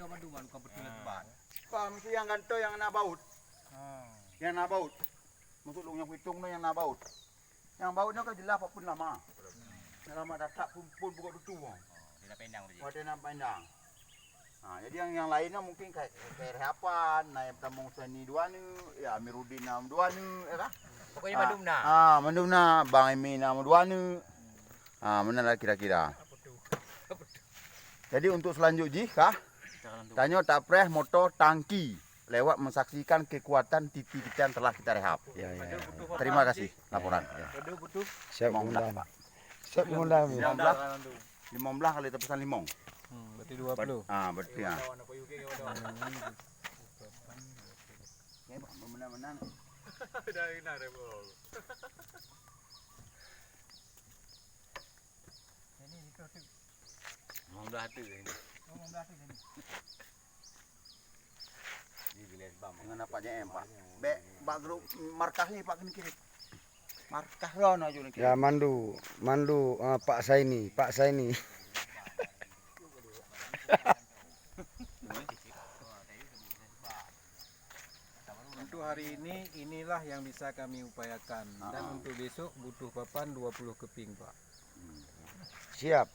ke Bandungan kau betul lebat. Pak mesti yang ganto yang nak baut. Yang nak baut. Masuk yang hitung tu yang nak baut. Yang bautnya kan jelas apa pun lama. Lama datang pun buka tutu. Dia pendang tu. Dia nak pandang. Jadi yang lainnya mungkin kayak Rehapan, naik Tamong Sani dua ni, ya Amiruddin nama dua ni, ya kan? Pokoknya Bandungna. Bandungna, Bang Emi nama dua ni. Mana lah kira-kira. Jadi untuk selanjutnya, kah? Tanya tak preh motor tangki lewat mensaksikan kekuatan titi kita yang telah kita rehab. Ya. Terima kasih laporan. Ya. Siap mengundang. Siap mengundang. 15 kali tebusan limong. Berarti 20. Berarti ya. Benar-benar. Dengan apanya Pak? Pak grup markah ni Pak kini. Markah ron aja ni. Ya mandu Pak Saini. Untuk hari ini inilah yang bisa kami upayakan dan untuk besok butuh papan 20 keping Pak. Siap.